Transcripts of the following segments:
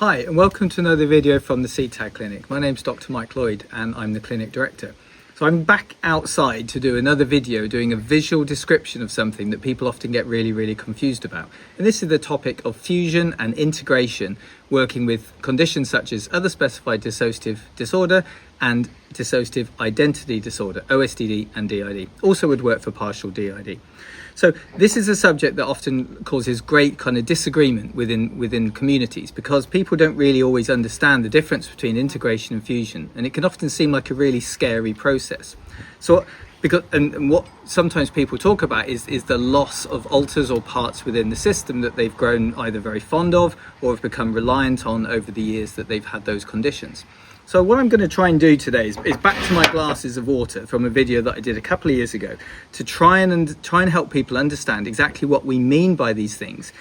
Hi and welcome to another video from the CTAD Clinic. My name's Dr. Mike Lloyd and I'm the clinic director. So I'm back outside to do another video doing a visual description of something that people often get really confused about. And this is the topic of fusion and integration, working with conditions such as Other Specified Dissociative Disorder and Dissociative Identity Disorder, OSDD and DID. Also would work for partial DID. So this is a subject that often causes great kind of disagreement within communities because people don't really always understand the difference between integration and fusion, and it can often seem like a really scary process. So and what sometimes people talk about is the loss of alters or parts within the system that they've grown either very fond of or have become reliant on over the years that they've had those conditions. So what I'm going to try and do today is back to my glasses of water from a video that I did a couple of years ago to try and help people understand exactly what we mean by these things.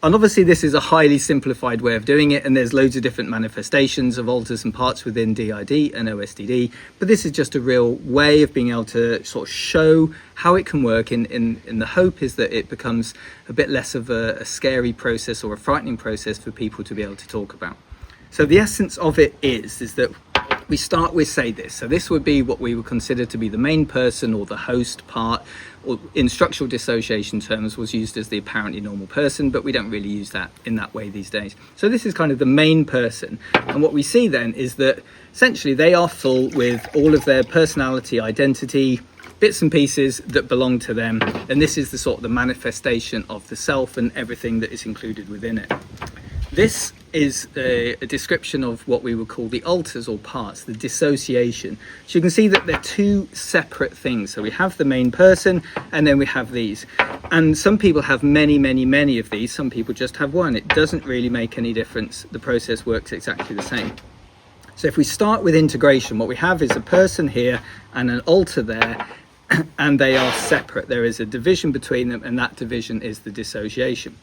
And obviously this is a highly simplified way of doing it, and there's loads of different manifestations of alters and parts within DID and OSDD, but this is just a real way of being able to sort of show how it can work in the hope is that it becomes a bit less of a scary process or a frightening process for people to be able to talk about. So the essence of it is that we start with say this. So this would be what we would consider to be the main person or the host part, or in structural dissociation terms was used as the apparently normal person, but we don't really use that in that way these days. So this is kind of the main person. And what we see then is that essentially they are full with all of their personality, identity, bits and pieces that belong to them. And this is the sort of the manifestation of the self and everything that is included within it. This is a description of what we would call the alters or parts, the dissociation. So you can see that they're two separate things. So we have the main person and then we have these. And some people have many of these. Some people just have one. It doesn't really make any difference. The process works exactly the same. So if we start with integration, what we have is a person here and an alter there, and they are separate. There is a division between them, and that division is the dissociation.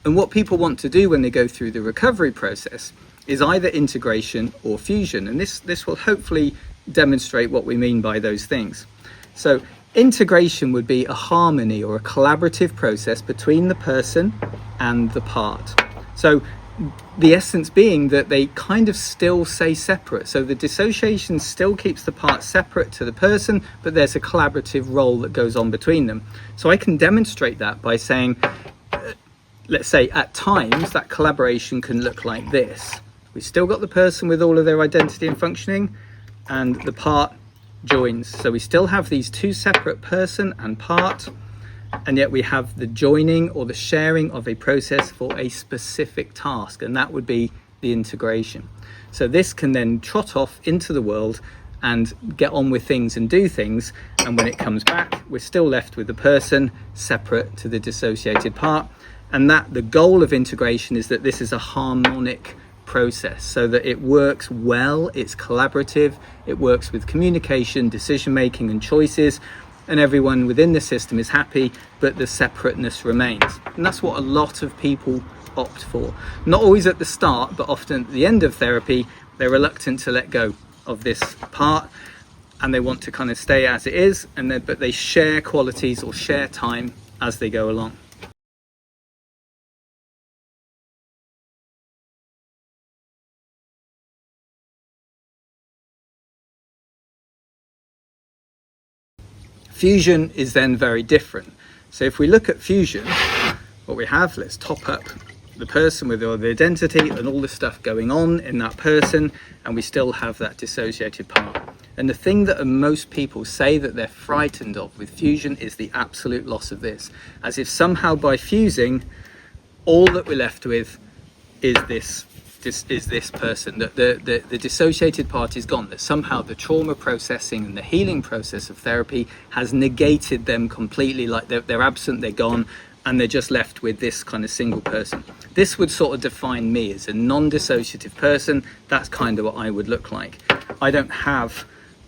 And what people want to do when they go through the recovery process is either integration or fusion. And this will hopefully demonstrate what we mean by those things. So integration would be a harmony or a collaborative process between the person and the part. So the essence being that they kind of still stay separate. So the dissociation still keeps the part separate to the person, but there's a collaborative role that goes on between them. So I can demonstrate that by saying, let's say at times that collaboration can look like this. We've still got the person with all of their identity and functioning, and the part joins. So we still have these two separate person and part, and yet we have the joining or the sharing of a process for a specific task, and that would be the integration. So this can then trot off into the world and get on with things and do things, and when it comes back, we're still left with the person separate to the dissociated part. And that the goal of integration is that this is a harmonic process so that it works well, it's collaborative, it works with communication, decision making and choices, and everyone within the system is happy, but the separateness remains. And that's what a lot of people opt for. Not always at the start, but often at the end of therapy, they're reluctant to let go of this part and they want to kind of stay as it is, but they share qualities or share time as they go along. Fusion is then very different. So if we look at fusion, what we have, let's top up the person with all the identity and all the stuff going on in that person, and we still have that dissociated part. And the thing that most people say that they're frightened of with fusion is the absolute loss of this, as if somehow by fusing, all that we're left with is this person, that the dissociated part is gone, that somehow the trauma processing and the healing process of therapy has negated them completely, like they're absent, they're gone, and they're just left with this kind of single person. This would sort of define me as a non-dissociative person. That's kind of what I would look like. I don't have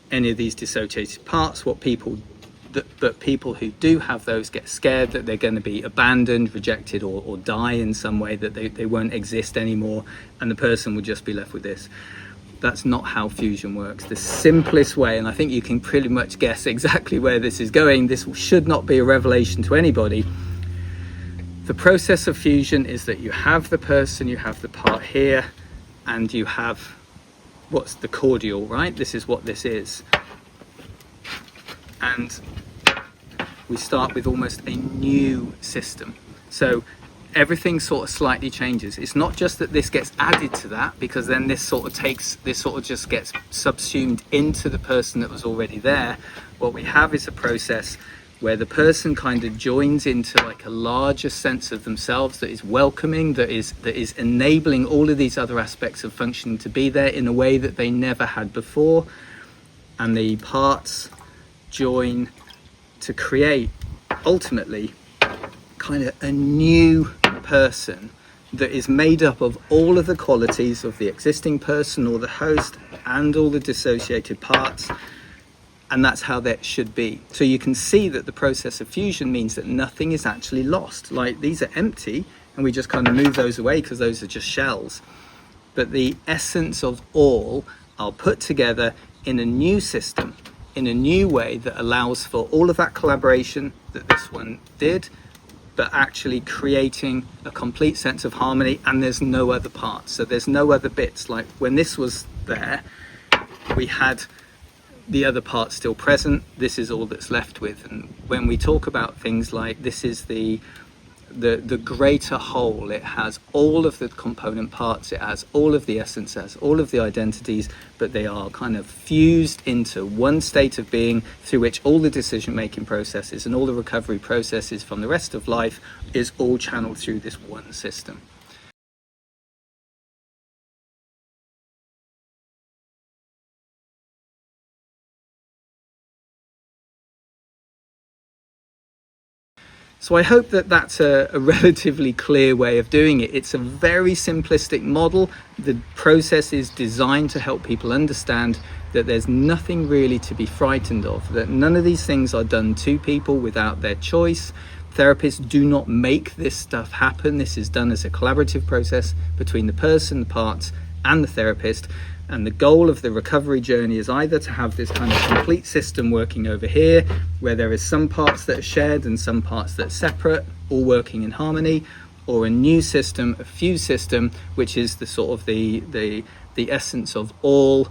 any of these dissociated parts. But people who do have those get scared that they're going to be abandoned, rejected, or die in some way, that they won't exist anymore, and the person will just be left with this. That's not how fusion works. The simplest way, and I think you can pretty much guess exactly where this is going, this should not be a revelation to anybody. The process of fusion is that you have the person, you have the part here, and you have what's the cordial, right? This is what this is. And we start with almost a new system. So everything sort of slightly changes. It's not just that this gets added to that, because then this sort of just gets subsumed into the person that was already there. What we have is a process where the person kind of joins into like a larger sense of themselves that is welcoming, that is enabling all of these other aspects of functioning to be there in a way that they never had before. And the parts join to create ultimately kind of a new person that is made up of all of the qualities of the existing person or the host and all the dissociated parts. And that's how that should be. So you can see that the process of fusion means that nothing is actually lost. Like, these are empty and we just kind of move those away because those are just shells. But the essence of all are put together in a new system, in a new way that allows for all of that collaboration that this one did, but actually creating a complete sense of harmony, and there's no other parts. So there's no other bits. Like when this was there, we had the other parts still present. This is all that's left with. And when we talk about things like this is the greater whole, it has all of the component parts, it has all of the essence, it has all of the identities, but they are kind of fused into one state of being through which all the decision-making processes and all the recovery processes from the rest of life is all channeled through this one system. So I hope that that's a relatively clear way of doing it. It's a very simplistic model. The process is designed to help people understand that there's nothing really to be frightened of, that none of these things are done to people without their choice. Therapists do not make this stuff happen. This is done as a collaborative process between the person, the parts, and the therapist. And the goal of the recovery journey is either to have this kind of complete system working over here, where there is some parts that are shared and some parts that are separate, all working in harmony, or a new system, a fused system, which is the sort of the essence of all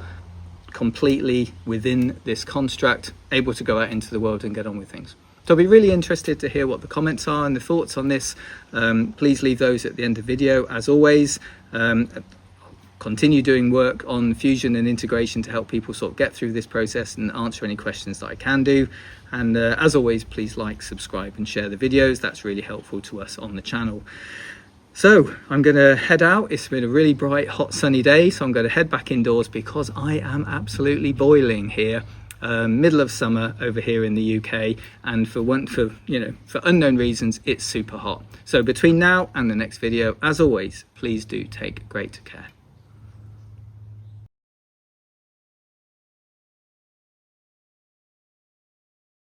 completely within this construct, able to go out into the world and get on with things. So I'll be really interested to hear what the comments are and the thoughts on this. Please leave those at the end of the video. As always, continue doing work on fusion and integration to help people sort of get through this process and answer any questions that I can do. And as always, please like, subscribe and share the videos. That's really helpful to us on the channel. So I'm going to head out. It's been a really bright, hot, sunny day. So I'm going to head back indoors because I am absolutely boiling here. Middle of summer over here in the UK, and for unknown reasons, it's super hot. So between now and the next video, as always, please do take great care.